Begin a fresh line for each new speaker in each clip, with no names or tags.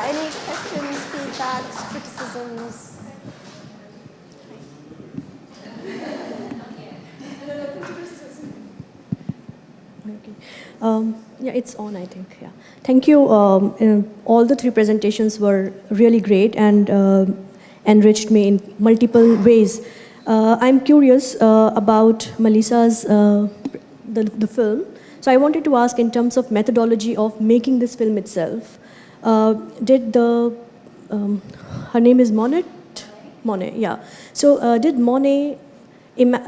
Any questions, feedbacks, criticisms?
Okay. Yeah, it's on, I think. Yeah. Thank you. All the three presentations were really great and enriched me in multiple ways. I'm curious about Melissa's the film. So I wanted to ask, in terms of methodology of making this film itself, did the her name is Monet? Monet, yeah. So did Monet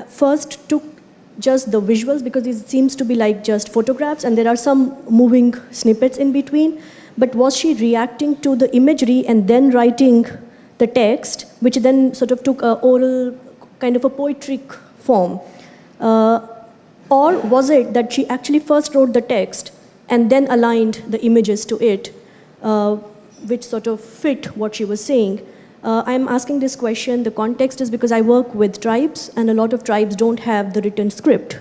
first took just the visuals, because it seems to be like just photographs and there are some moving snippets in between, but was she reacting to the imagery and then writing the text, which then sort of took a oral kind of a poetic form? Or was it that she actually first wrote the text and then aligned the images to it, which sort of fit what she was saying? I'm asking this question, the context is because I work with tribes, and a lot of tribes don't have the written script.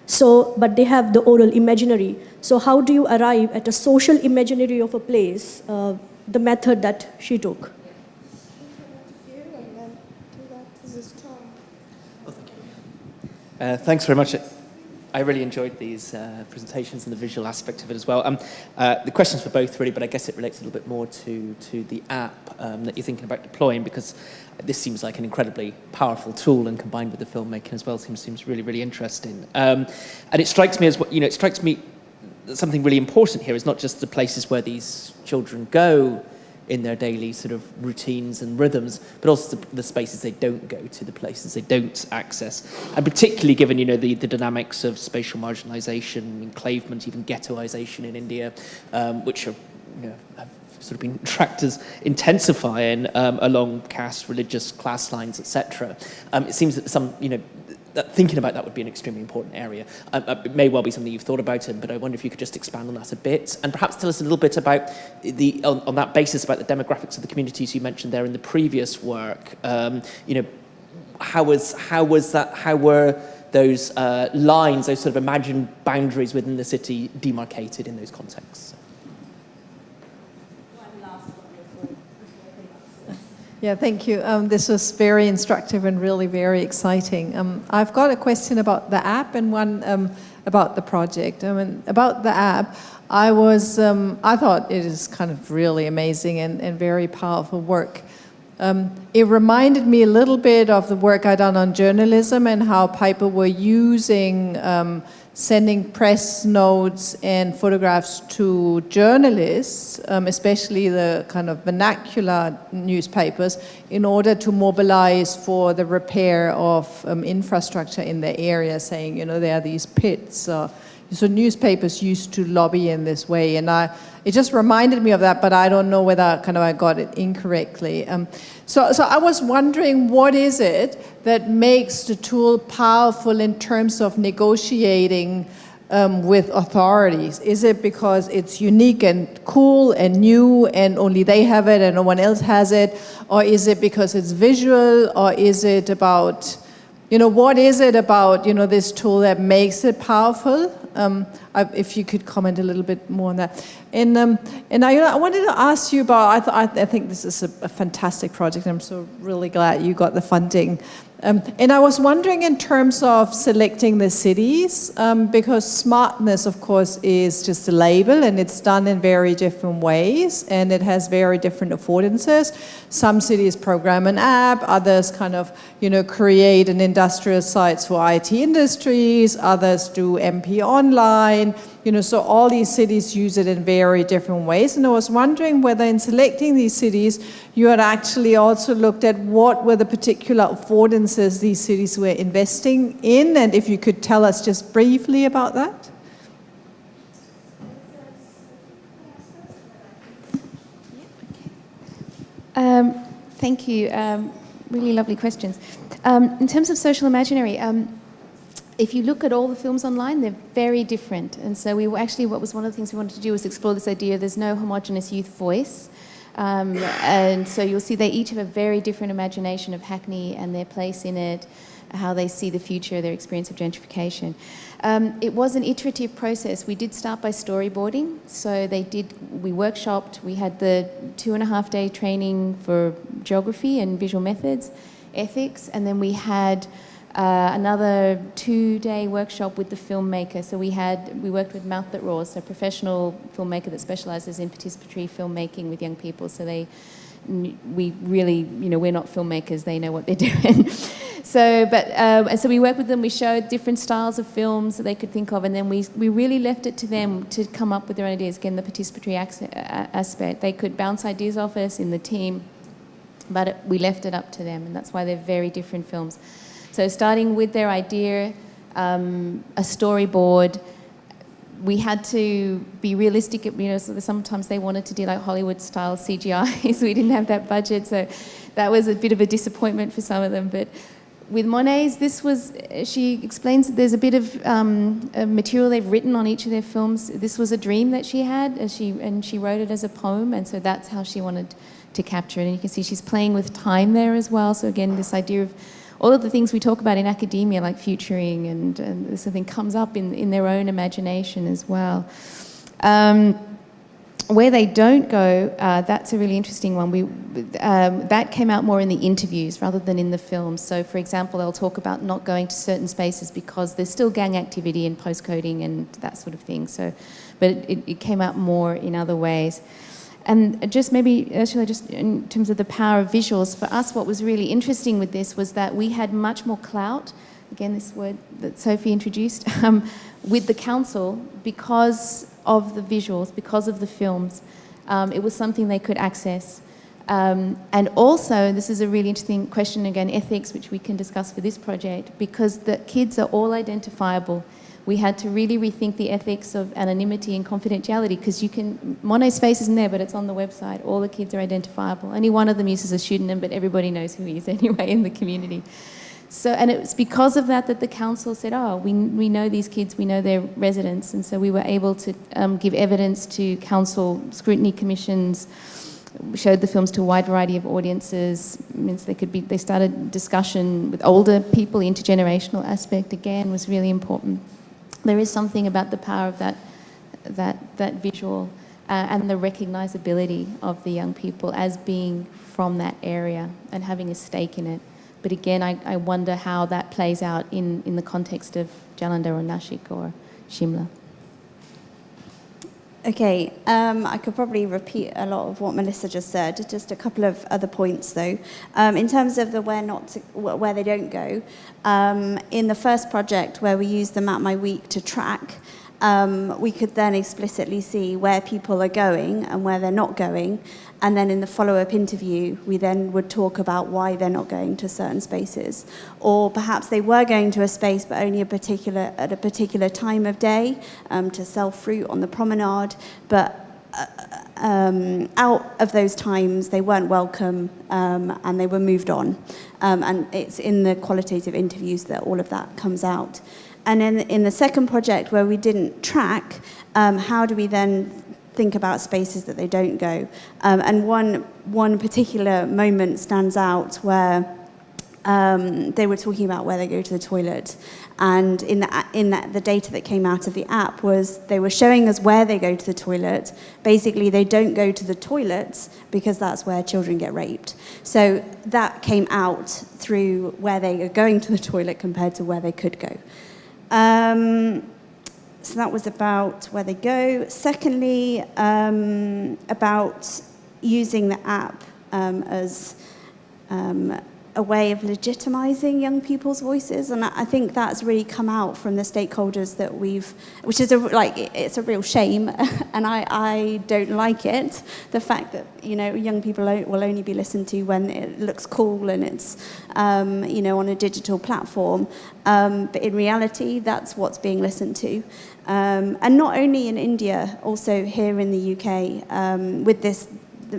So, but they have the oral imaginary. So how do you arrive at a social imaginary of a place, the method that she took?
Thanks very much. I really enjoyed these presentations and the visual aspect of it as well. The questions for both really, but I guess it relates a little bit more to the app that you're thinking about deploying, because this seems like an incredibly powerful tool, and combined with the filmmaking as well seems really, really interesting. And it strikes me as, it strikes me that something really important here is not just the places where these children go in their daily sort of routines and rhythms, but also the spaces they don't go to, the places they don't access. And particularly given, the dynamics of spatial marginalization, enclavement, even ghettoization in India, which are, have sort of been tracked as intensifying along caste, religious, class lines, etc. It seems that that thinking about that would be an extremely important area. It may well be something you've thought about, but I wonder if you could just expand on that a bit, and perhaps tell us a little bit about on that basis about the demographics of the communities you mentioned there in the previous work. How were those lines, those sort of imagined boundaries within the city demarcated in those contexts?
Yeah, thank you. This was very instructive and really very exciting. I've got a question about the app and one about the project. About the app, I thought it is kind of really amazing and very powerful work. It reminded me a little bit of the work I'd done on journalism and how people were using sending press notes and photographs to journalists, especially the kind of vernacular newspapers, in order to mobilize for the repair of infrastructure in the area, saying, there are these pits. So newspapers used to lobby in this way, and it just reminded me of that, but I don't know whether I got it incorrectly. So I was wondering, what is it that makes the tool powerful in terms of negotiating with authorities? Is it because it's unique and cool and new and only they have it and no one else has it? Or is it because it's visual? Or is it about, what is it about, this tool that makes it powerful? If you could comment a little bit more on that. And I wanted to ask you about, I think this is a fantastic project. I'm so really glad you got the funding. And I was wondering in terms of selecting the cities, because smartness, of course, is just a label and it's done in very different ways and it has very different affordances. Some cities program an app, others kind of, create an industrial sites for IT industries, others do MP online, so all these cities use it in very different ways. And I was wondering whether in selecting these cities, you had actually also looked at what were the particular affordances these cities were investing in, and if you could tell us just briefly about that.
Thank you. Really lovely questions. In terms of social imaginary, if you look at all the films online, they're very different. And so what was one of the things we wanted to do was explore this idea there's no homogenous youth voice. And so you'll see they each have a very different imagination of Hackney and their place in it, how they see the future, their experience of gentrification. It was an iterative process. We did start by storyboarding. So we workshopped, we had the 2.5-day training for geography and visual methods, ethics, and then we had another 2-day workshop with the filmmaker. So we worked with Mouth That Roars, so a professional filmmaker that specialises in participatory filmmaking with young people. So we really, we're not filmmakers, they know what they're doing. And so we worked with them, we showed different styles of films that they could think of, and then we really left it to them to come up with their own ideas. Again, the participatory aspect. They could bounce ideas off us in the team, but we left it up to them, and that's why they're very different films. So starting with their idea, a storyboard, we had to be realistic. So sometimes they wanted to do like Hollywood-style CGI, so we didn't have that budget. So that was a bit of a disappointment for some of them. But with Monet's, she explains that there's a bit of material they've written on each of their films. This was a dream that she had, and she wrote it as a poem, and so that's how she wanted to capture it. And you can see she's playing with time there as well. So again, this idea of all of the things we talk about in academia, like futuring and this sort of thing, comes up in their own imagination as well. Where they don't go, that's a really interesting one. That came out more in the interviews rather than in the films. So, for example, they'll talk about not going to certain spaces because there's still gang activity and postcoding and that sort of thing. So, but it came out more in other ways. And just maybe, Ursula, just in terms of the power of visuals, for us what was really interesting with this was that we had much more clout, again this word that Sophie introduced, with the council because of the visuals, because of the films. It was something they could access. And also, this is a really interesting question, again, ethics, which we can discuss for this project, because the kids are all identifiable. We had to really rethink the ethics of anonymity and confidentiality, because Monet's face isn't there, but it's on the website. All the kids are identifiable. Only one of them uses a pseudonym, but everybody knows who he is anyway in the community. So, and it was because of that the council said, we know these kids, we know their residents, and so we were able to give evidence to council scrutiny commissions. We showed the films to a wide variety of audiences. Means they started discussion with older people. The intergenerational aspect again was really important. There is something about the power of that visual and the recognizability of the young people as being from that area and having a stake in it. But again, I wonder how that plays out in the context of Jalandhar or Nashik or Shimla.
Okay, I could probably repeat a lot of what Melissa just said, just a couple of other points though. In terms of the where they don't go, in the first project where we used the Map My Week to track, we could then explicitly see where people are going and where they're not going. And then in the follow-up interview, we then would talk about why they're not going to certain spaces. Or perhaps they were going to a space, but only at a particular time of day to sell fruit on the promenade. But out of those times, they weren't welcome and they were moved on. And it's in the qualitative interviews that all of that comes out. And then in the second project where we didn't track, how do we then think about spaces that they don't go? And one particular moment stands out where they were talking about where they go to the toilet. And the data that came out of the app was they were showing us where they go to the toilet. Basically, they don't go to the toilets because that's where children get raped. So that came out through where they are going to the toilet compared to where they could go. So that was about where they go. Secondly, about using the app as a way of legitimizing young people's voices, and I think that's really come out from the stakeholders that which is it's a real shame, and I don't like it. The fact that young people will only be listened to when it looks cool and it's on a digital platform, but in reality, that's what's being listened to, and not only in India, also here in the UK, with this.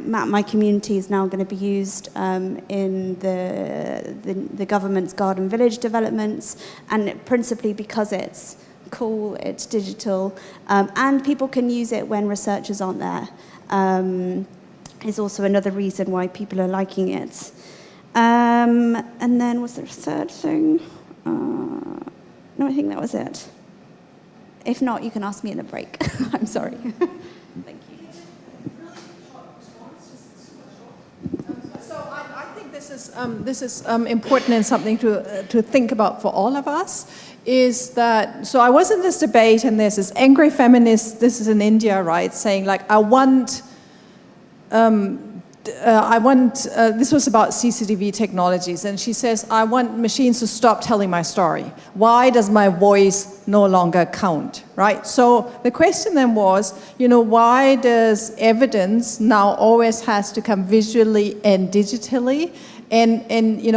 My community is now going to be used in the government's garden village developments, and principally because it's cool, it's digital, and people can use it when researchers aren't there. Is also another reason why people are liking it. And then was there a third thing? No, I think that was it. If not, you can ask me in the break. I'm sorry. Thank you.
This is important and something to think about for all of us. Is that so? I was in this debate, and there's this angry feminist. This is in India, right? Saying like, I want. This was about CCTV technologies, and she says, I want machines to stop telling my story. Why does my voice no longer count, right? So the question then was, why does evidence now always has to come visually and digitally? And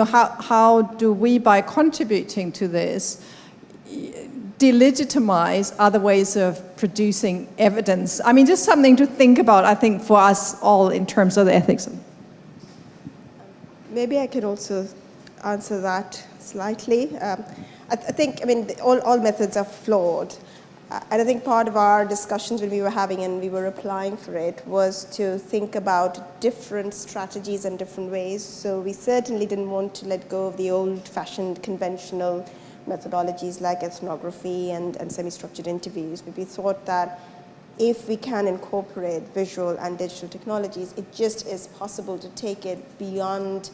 how do we, by contributing to this, delegitimize other ways of producing evidence? I mean, just something to think about, I think, for us all in terms of the ethics.
Maybe I can also answer that slightly. I think, all methods are flawed. And I think part of our discussions when we were having and we were applying for it was to think about different strategies and different ways. So we certainly didn't want to let go of the old-fashioned conventional methodologies like ethnography and semi-structured interviews, but we thought that if we can incorporate visual and digital technologies, it just is possible to take it beyond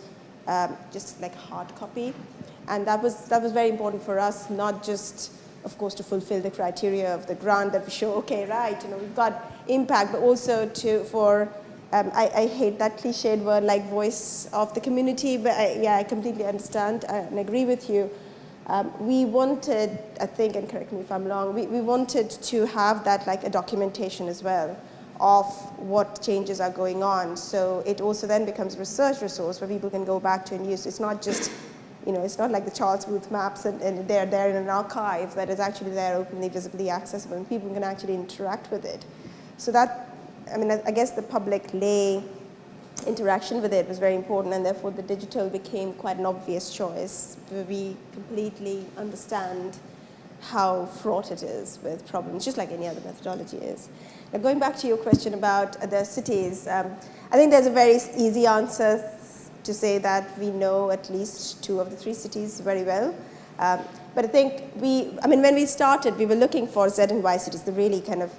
just like hard copy. And that was very important for us, not just, of course, to fulfill the criteria of the grant that we show, okay, right, we've got impact, but also I hate that cliched word like voice of the community, but I completely understand and agree with you. We wanted, I think, and correct me if I'm wrong, we wanted to have that like a documentation as well of what changes are going on. So it also then becomes a research resource where people can go back to and use. It's not just, it's not like the Charles Booth maps and they're there in an archive that is actually there openly, visibly accessible, and people can actually interact with it. So that, I guess the public lay interaction with it was very important, and therefore the digital became quite an obvious choice. We completely understand how fraught it is with problems, just like any other methodology is. Now, going back to your question about the cities, I think there's a very easy answer to say that we know at least 2 of the 3 cities very well. But I think when we started, we were looking for Z and Y cities, the really kind of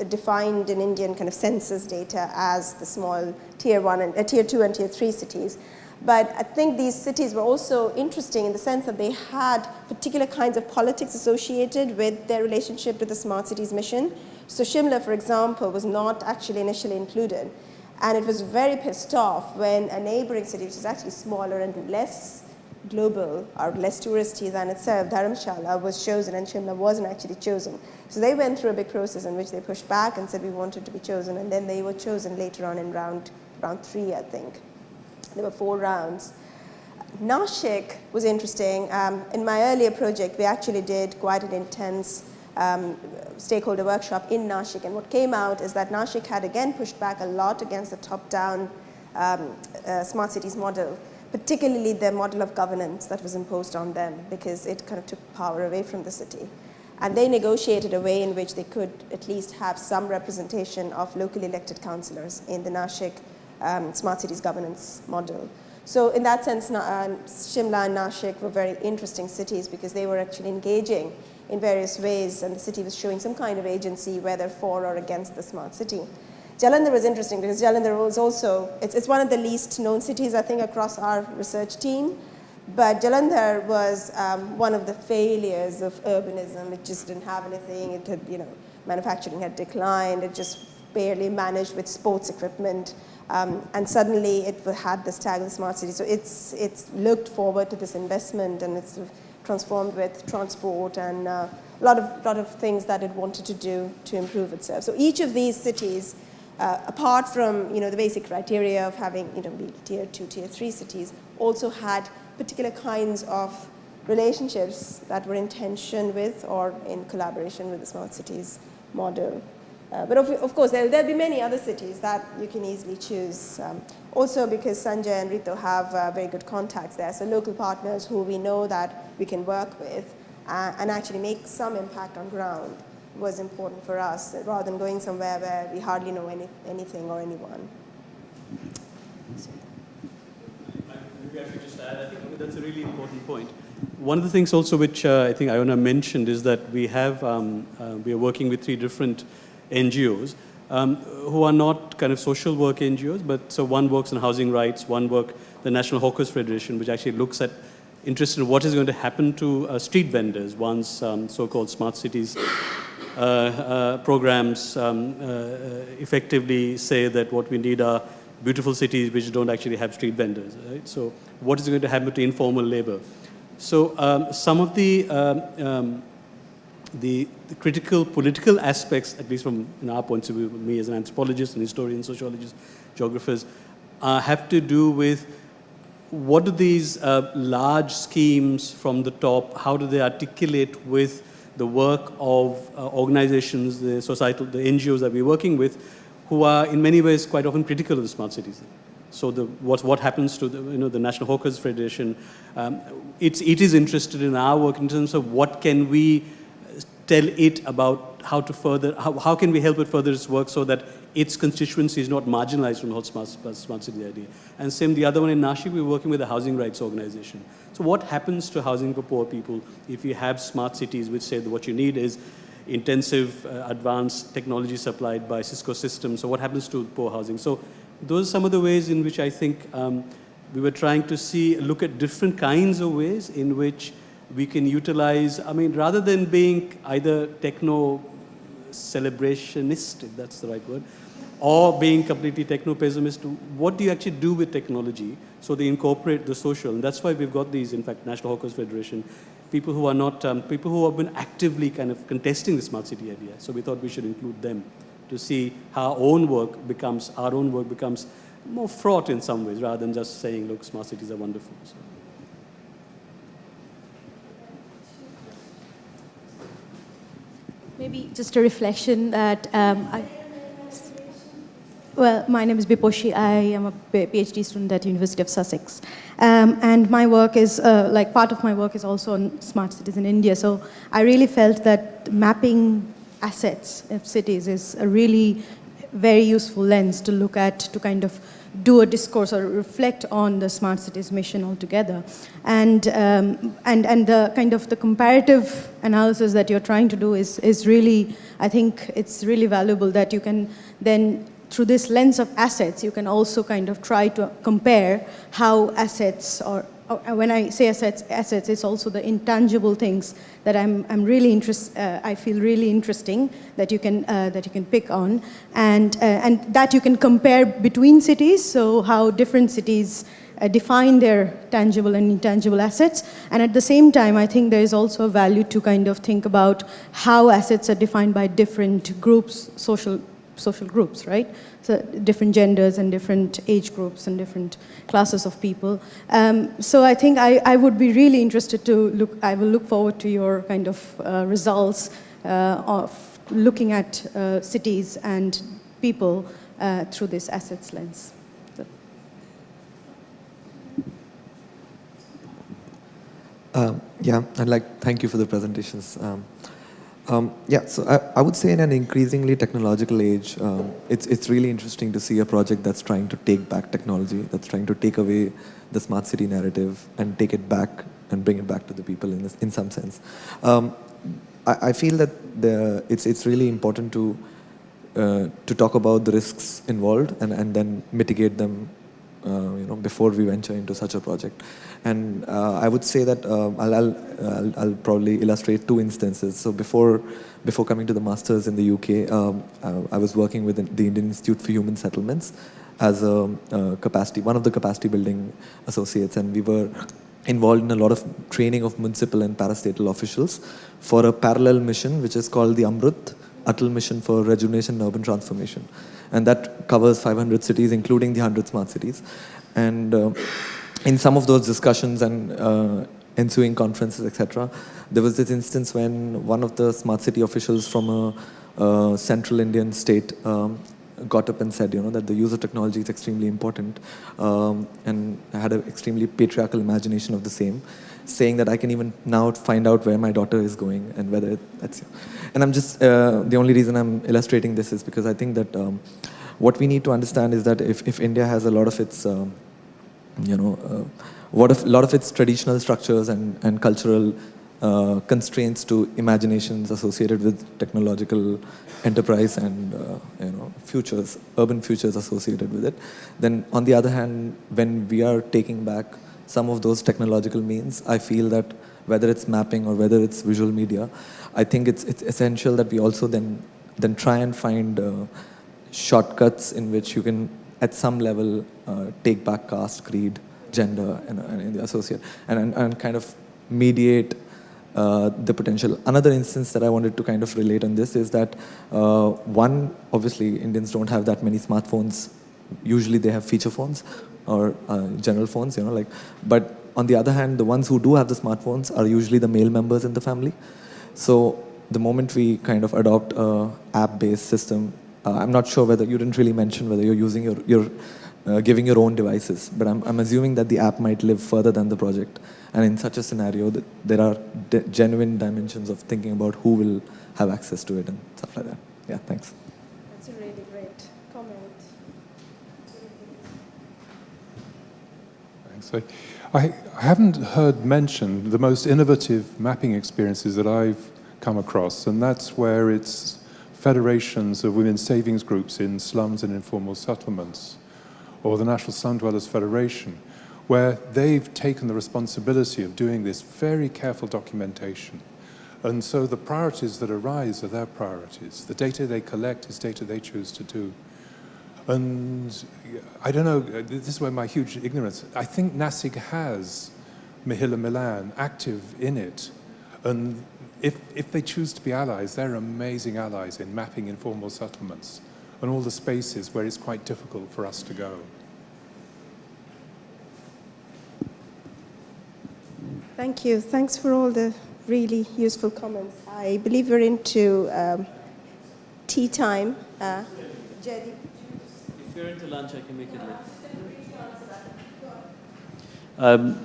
defined in Indian kind of census data as the small tier 1 and tier 2 and tier 3 cities. But I think these cities were also interesting in the sense that they had particular kinds of politics associated with their relationship to the smart cities mission. So Shimla, for example, was not actually initially included. And it was very pissed off when a neighboring city, which is actually smaller and less global or less touristy than itself, Dharamshala, was chosen, and Shimla wasn't actually chosen. So they went through a big process in which they pushed back and said we wanted to be chosen, and then they were chosen later on in round 3, I think. There were 4 rounds. Nashik was interesting. In my earlier project, we actually did quite an intense stakeholder workshop in Nashik, and what came out is that Nashik had again pushed back a lot against the top-down smart cities model, particularly the model of governance that was imposed on them, because it kind of took power away from the city. And they negotiated a way in which they could at least have some representation of locally elected councillors in the Nashik smart cities governance model. So in that sense, Shimla and Nashik were very interesting cities because they were actually engaging in various ways, and the city was showing some kind of agency, whether for or against the smart city. Jalandhar was interesting because Jalandhar was also, it's one of the least known cities, I think, across our research team. But Jalandhar was one of the failures of urbanism. It just didn't have anything. It had, manufacturing had declined. It just barely managed with sports equipment. And suddenly it had this tag of the smart city. So it's looked forward to this investment, and it's sort of transformed with transport and a lot of things that it wanted to do to improve itself. So each of these cities, apart from the basic criteria of having be tier 2, tier 3 cities, also had particular kinds of relationships that were in tension with or in collaboration with the smart cities model. But of course, there'll be many other cities that you can easily choose. Also because Sanjay and Rito have very good contacts there, so local partners who we know that we can work with and actually make some impact on ground was important for us, rather than going somewhere where we hardly know anything or anyone.
Maybe I should just add, I think that's a really important point. One of the things also which I think Ayona mentioned is that we are working with 3 different NGOs who are not kind of social work NGOs, but so one works on housing rights, the National Hawkers Federation, which actually looks at interested in what is going to happen to street vendors once so-called smart cities programs effectively say that what we need are beautiful cities which don't actually have street vendors, right? So what is going to happen to informal labor? So some of the critical political aspects, at least from our point of view, me as an anthropologist and historian, sociologist, geographers, have to do with what do these large schemes from the top, how do they articulate with the work of organizations, the NGOs that we're working with, who are in many ways quite often critical of the smart cities. So what happens to the National Hawkers Federation, it is interested in our work in terms of what can we tell it about how can we help it further its work so that its constituency is not marginalized from the whole smart city idea. And same, the other one in Nashik, we're working with a housing rights organization. So what happens to housing for poor people if you have smart cities which say that what you need is intensive, advanced technology supplied by Cisco systems? So what happens to poor housing? So those are some of the ways in which I think we were trying to look at different kinds of ways in which we can utilize, rather than being either techno-celebrationist, if that's the right word, or being completely techno-pessimist, what do you actually do with technology so they incorporate the social? And that's why we've got these, in fact, National Hawkers Federation, people who are not, people who have been actively kind of contesting the smart city idea. So we thought we should include them to see how our own work becomes more fraught in some ways, rather than just saying, look, smart cities are wonderful. So.
Maybe just a reflection that well, my name is Biposhi. I am a PhD student at University of Sussex. And my work is, part of my work is also on smart cities in India. So I really felt that mapping assets of cities is a really very useful lens to look at, to kind of do a discourse or reflect on the smart cities mission altogether. And the kind of the comparative analysis that you're trying to do is really, I think it's really valuable that you can then, through this lens of assets, you can also kind of try to compare how assets, or when I say assets, it's also the intangible things that I'm really I feel really interesting that you can pick on, and that you can compare between cities. So how different cities define their tangible and intangible assets, and at the same time, I think there is also a value to kind of think about how assets are defined by different groups, social groups, right? So different genders and different age groups and different classes of people. So I think I would be really interested to I will look forward to your kind of results of looking at cities and people through this assets lens. So.
Thank you for the presentations. So I would say in an increasingly technological age, it's really interesting to see a project that's trying to take back technology, that's trying to take away the smart city narrative and take it back and bring it back to the people in some sense. I feel that it's really important to talk about the risks involved and then mitigate them before we venture into such a project. And I would say that I'll probably illustrate two instances. So before coming to the masters in the UK, I was working with the Indian Institute for Human Settlements as one of the capacity building associates, and we were involved in a lot of training of municipal and parastatal officials for a parallel mission which is called the Amrut Atal Mission for Rejuvenation and Urban Transformation. And that covers 500 cities, including the 100 smart cities. And in some of those discussions and ensuing conferences, etc., there was this instance when one of the smart city officials from a central Indian state got up and said, that the use of technology is extremely important, and had an extremely patriarchal imagination of the same, saying that I can even now find out where my daughter is going and whether that's. And I'm just the only reason I'm illustrating this is because I think that what we need to understand is that if India has a lot of its a lot of its traditional structures and cultural constraints to imaginations associated with technological enterprise and futures, urban futures associated with it, then on the other hand, when we are taking back some of those technological means, I feel that whether it's mapping or whether it's visual media, I think it's essential that we also then try and find shortcuts in which you can, at some level, take back caste, creed, gender, and the associate, and kind of mediate the potential. Another instance that I wanted to kind of relate on this is that one, obviously Indians don't have that many smartphones. Usually they have feature phones or general phones, but on the other hand, the ones who do have the smartphones are usually the male members in the family. So the moment we kind of adopt a app-based system, I'm not sure whether, you didn't really mention whether you're using giving your own devices, but I'm assuming that the app might live further than the project. And in such a scenario, there are genuine dimensions of thinking about who will have access to it and stuff like that. Yeah, thanks.
That's a really great comment.
Thanks. I haven't heard mentioned the most innovative mapping experiences that I've come across, and that's where it's federations of women's savings groups in slums and informal settlements, or the National Slum Dwellers Federation, where they've taken the responsibility of doing this very careful documentation. And so the priorities that arise are their priorities. The data they collect is data they choose to do. And I don't know, this is where my huge ignorance, I think NASIG has Mahila Milan active in it. And if they choose to be allies, they're amazing allies in mapping informal settlements and all the spaces where it's quite difficult for us to go.
Thank you. Thanks for all the really useful comments. I believe we're into tea time. Jerry.
If you're into lunch, I can make it late.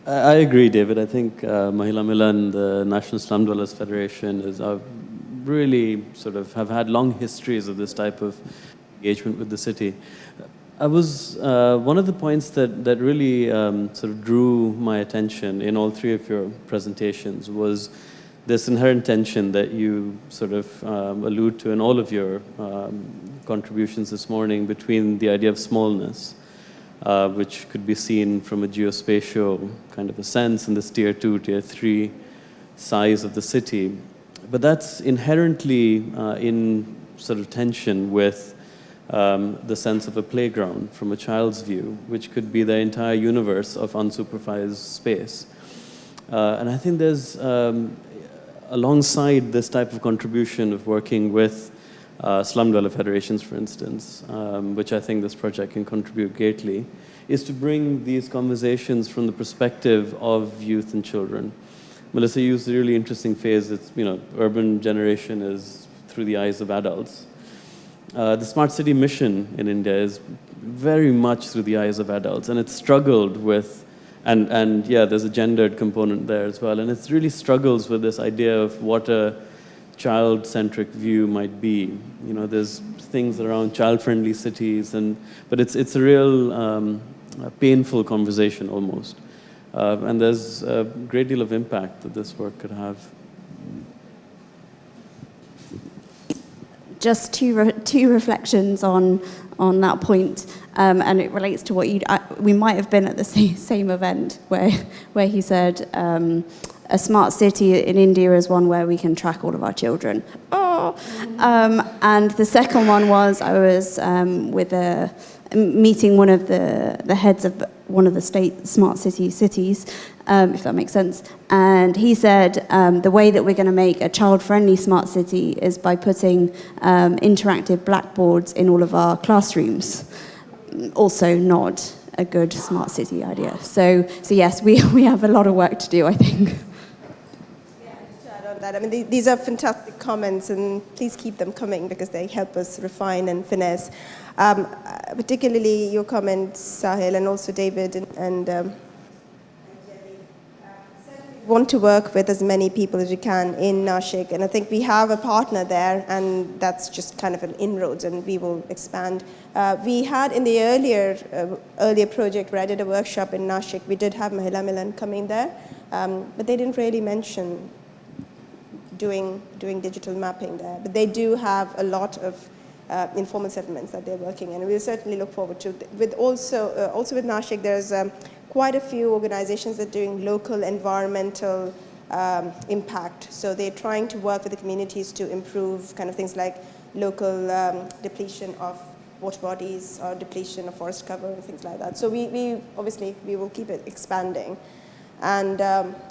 I agree, David. I think Mahila Milan, the National Slum Dwellers Federation, is really sort of have had long histories of this type of engagement with the city. I was one of the points that really sort of drew my attention in all three of your presentations was this inherent tension that you sort of allude to in all of your contributions this morning between the idea of smallness, which could be seen from a geospatial kind of a sense in this tier 2, tier 3 size of the city. But that's inherently in sort of tension with the sense of a playground from a child's view, which could be the entire universe of unsupervised space. And I think there's, alongside this type of contribution of working with slum dweller federations, for instance, which I think this project can contribute greatly, is to bring these conversations from the perspective of youth and children. Melissa used a really interesting phrase. It's, urban generation is through the eyes of adults. The Smart City mission in India is very much through the eyes of adults, and it's struggled with, and yeah, there's a gendered component there as well, and it really struggles with this idea of what a child-centric view might be. There's things around child-friendly cities, but it's a real painful conversation almost. And there's a great deal of impact that this work could have.
Just two reflections on that point, and it relates to what we might have been at the same event where he said a smart city in India is one where we can track all of our children. And the second one was I was meeting one of the heads of one of the state smart cities, if that makes sense. And he said the way that we're going to make a child-friendly smart city is by putting interactive blackboards in all of our classrooms. Also not a good smart city idea. So yes, we have a lot of work to do, I think.
Yeah, just to add on that, I mean, these are fantastic comments, and please keep them coming because they help us refine and finesse. Particularly your comments, Sahil, and also David and Jenny. Want to work with as many people as we can in Nashik, and I think we have a partner there, and that's just kind of an inroads, and we will expand. We had in the earlier project where I did a workshop in Nashik, we did have Mahila Milan coming there, but they didn't really mention doing digital mapping there. But they do have a lot of informal settlements that they're working in, and we'll certainly look forward to. Also with Nashik, there's quite a few organizations that are doing local environmental impact. So they're trying to work with the communities to improve kind of things like local depletion of water bodies or depletion of forest cover and things like that. So we obviously will keep it expanding. And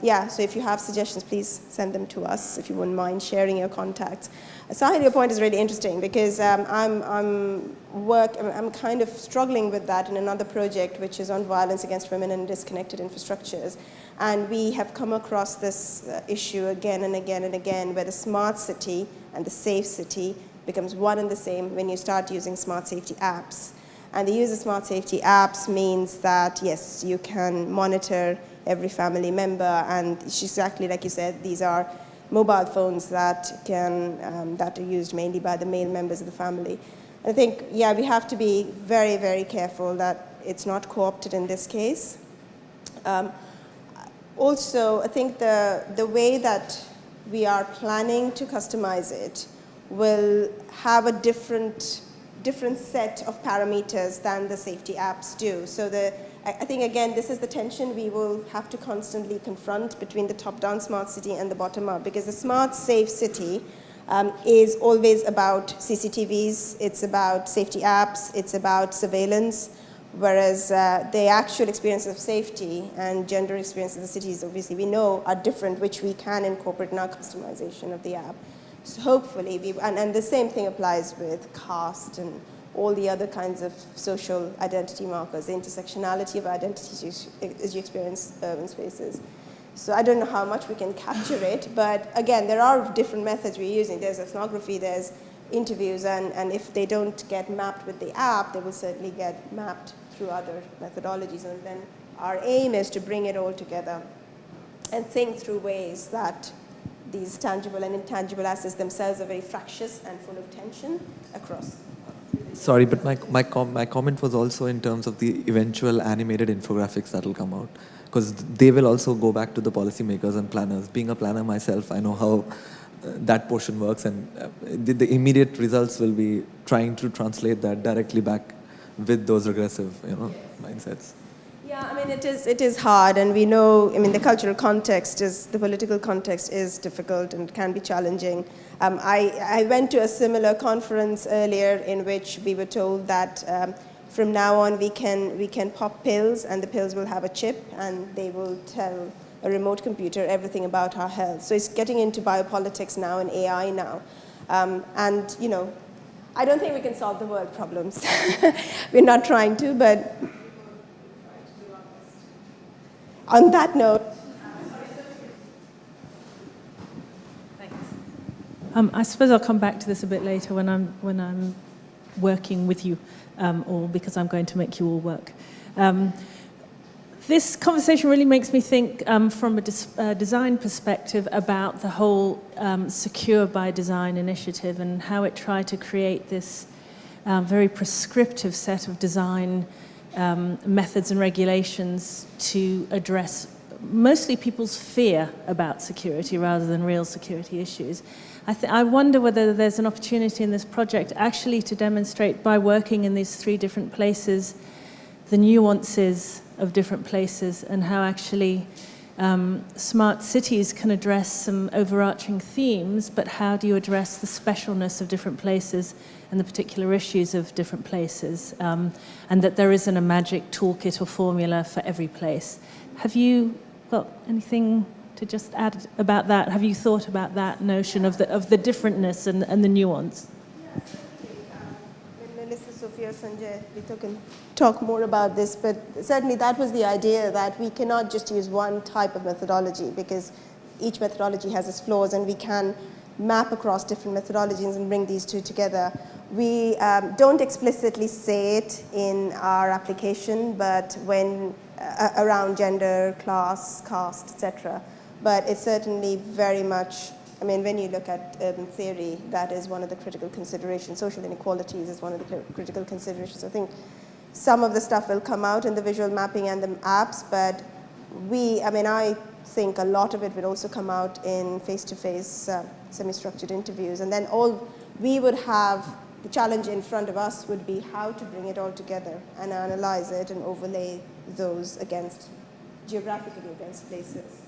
yeah, so if you have suggestions, please send them to us if you wouldn't mind sharing your contacts. Sahil, your point is really interesting because I'm kind of struggling with that in another project which is on violence against women and disconnected infrastructures. And we have come across this issue again and again and again where the smart city and the safe city becomes one and the same when you start using smart safety apps. And the use of smart safety apps means that, yes, you can monitor every family member, and it's exactly like you said, these are mobile phones that are used mainly by the male members of the family. I think, yeah, we have to be very, very careful that it's not co-opted in this case. Also, I think the way that we are planning to customize it will have a different set of parameters than the safety apps do. So I think, again, this is the tension we will have to constantly confront between the top-down smart city and the bottom-up, because the smart, safe city is always about CCTVs, it's about safety apps, it's about surveillance, whereas the actual experience of safety and gender experience of the cities, obviously, we know are different, which we can incorporate in our customization of the app. So hopefully, and the same thing applies with caste and all the other kinds of social identity markers, the intersectionality of identities as you experience urban spaces. So I don't know how much we can capture it, but again, there are different methods we're using. There's ethnography, there's interviews, and if they don't get mapped with the app, they will certainly get mapped through other methodologies. And then our aim is to bring it all together and think through ways that these tangible and intangible assets themselves are very fractious and full of tension across.
Sorry, but my comment was also in terms of the eventual animated infographics that will come out, because they will also go back to the policymakers and planners. Being a planner myself, I know how that portion works, and the immediate results will be trying to translate that directly back with those regressive, mindsets.
Yeah, I mean, it is hard, and we know, I mean, the cultural context the political context is difficult and can be challenging. I went to a similar conference earlier in which we were told that from now on we can pop pills, and the pills will have a chip, and they will tell a remote computer everything about our health. So it's getting into biopolitics now and AI now. And, I don't think we can solve the world problems. We're not trying to, but on that note.
Thanks. I suppose I'll come back to this a bit later when I'm working with you, or because I'm going to make you all work. This conversation really makes me think from a design perspective about the whole Secure by Design initiative and how it tried to create this very prescriptive set of design methods and regulations to address mostly people's fear about security rather than real security issues. I wonder whether there's an opportunity in this project actually to demonstrate, by working in these 3 different places, the nuances of different places and how actually smart cities can address some overarching themes, but how do you address the specialness of different places and the particular issues of different places, and that there isn't a magic toolkit or formula for every place. Have you got anything to just add about that? Have you thought about that notion of the differentness and the nuance?
Yes, Melissa, Sophia, Sanjay, we can talk more about this, but certainly that was the idea, that we cannot just use one type of methodology, because each methodology has its flaws, and we can map across different methodologies and bring these 2 together. We don't explicitly say it in our application, but when around gender, class, caste, etc. But it's certainly very much, I mean, when you look at urban theory, that is one of the critical considerations. Social inequalities is one of the critical considerations. I think some of the stuff will come out in the visual mapping and the apps, but I think a lot of it will also come out in face-to-face semi-structured interviews. And then all we would have, the challenge in front of us would be how to bring it all together and analyze it and overlay those geographically against places.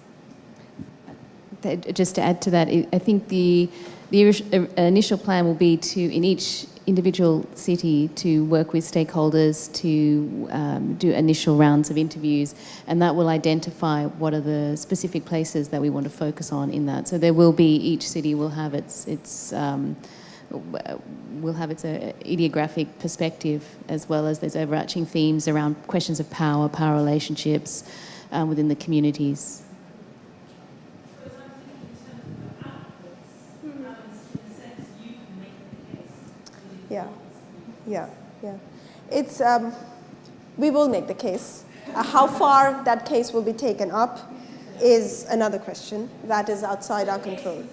Just to add to that, I think the initial plan will be to, in each individual city, to work with stakeholders to do initial rounds of interviews, and that will identify what are the specific places that we want to focus on in that. So there will be, each city will have its ideographic perspective, as well as those overarching themes around questions of power relationships within the communities.
Yeah. It's, we will make the case. How far that case will be taken up is another question. That is outside our control.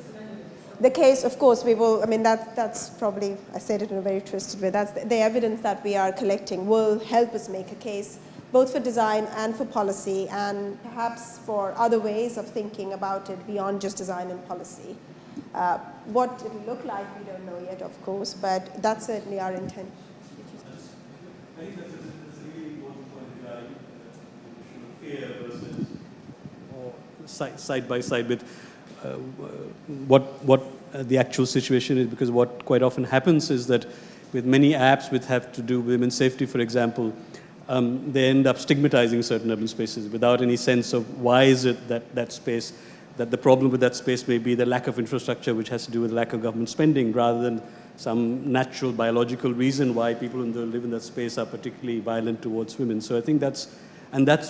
The case, of course, we will, that's probably, I said it in a very twisted way, that's the evidence that we are collecting will help us make a case, both for design and for policy, and perhaps for other ways of thinking about it beyond just design and policy. What it will look like, we don't know yet, of course, but that's certainly our intent.
I think that's a really important point, fear versus, or side by side with what the actual situation is, because what quite often happens is that with many apps which have to do with women's safety, for example, they end up stigmatizing certain urban spaces without any sense of why is it that space, that the problem with that space may be the lack of infrastructure, which has to do with lack of government spending, rather than some natural biological reason why people who live in that space are particularly violent towards women. So I think that's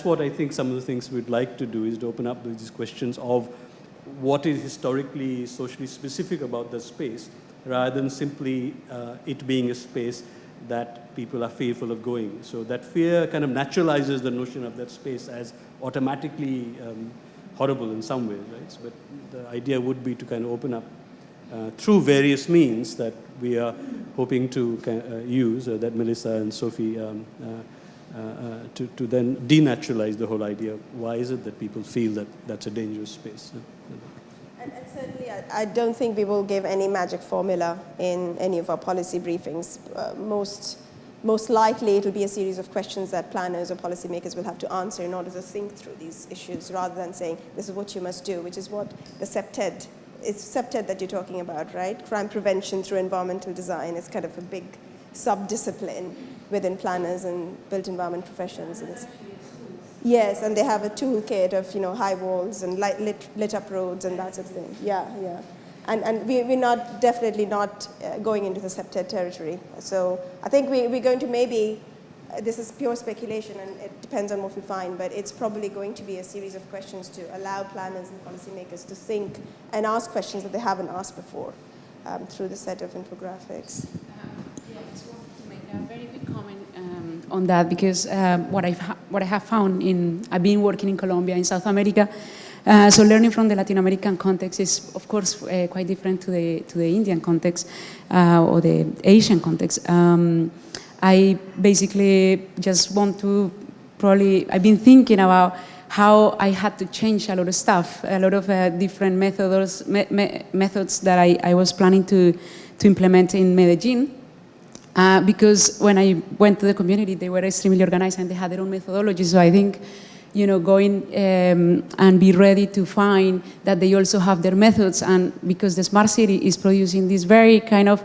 what I think some of the things we'd like to do, is to open up these questions of what is historically, socially specific about the space, rather than simply it being a space that people are fearful of going. So that fear kind of naturalizes the notion of that space as automatically horrible in some ways, right? So, but the idea would be to kind of open up through various means that we are hoping to use, that Melissa and Sophie, to then denaturalize the whole idea of why is it that people feel that that's a dangerous space.
And certainly, I don't think we will give any magic formula in any of our policy briefings. Most likely, it will be a series of questions that planners or policymakers will have to answer in order to think through these issues, rather than saying, this is what you must do, which is what the CEPTED, it's CEPTED that you're talking about, right? Crime prevention through environmental design is kind of a big sub-discipline within planners and built environment professions. Yes, and they have a toolkit of high walls and lit up roads and that sort of thing. Yeah. And we're definitely not going into the CEPTED territory. So I think we're going to maybe, this is pure speculation and it depends on what we find, but it's probably going to be a series of questions to allow planners and policymakers to think and ask questions that they haven't asked before through the set of infographics.
Yeah, I just wanted to make a very quick comment on that, because what I have found I've been working in Colombia, in South America, so learning from the Latin American context is, of course, quite different to the Indian context or the Asian context. I basically just want to I've been thinking about how I had to change a lot of stuff, a lot of different methods that I was planning to implement in Medellin. Because when I went to the community, they were extremely organized and they had their own methodology. So I think, going and be ready to find that they also have their methods, and because the smart city is producing this very kind of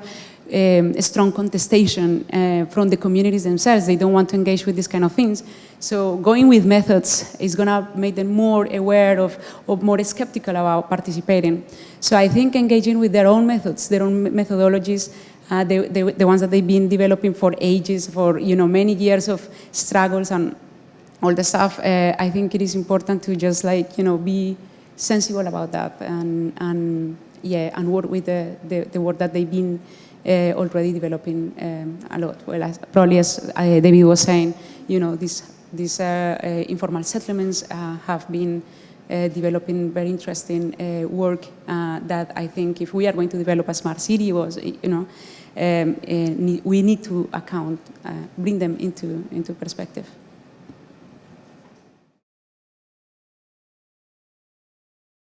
strong contestation from the communities themselves. They don't want to engage with these kind of things. So going with methods is going to make them more aware of more skeptical about participating. So I think engaging with their own methods, their own methodologies, the ones that they've been developing for ages, for many years of struggles and all the stuff, I think it is important to just be sensible about that and work with the work that they've been already developing a lot. Well, probably as David was saying, these informal settlements have been developing very interesting work that I think if we are going to develop a smart city, we need to bring them into perspective.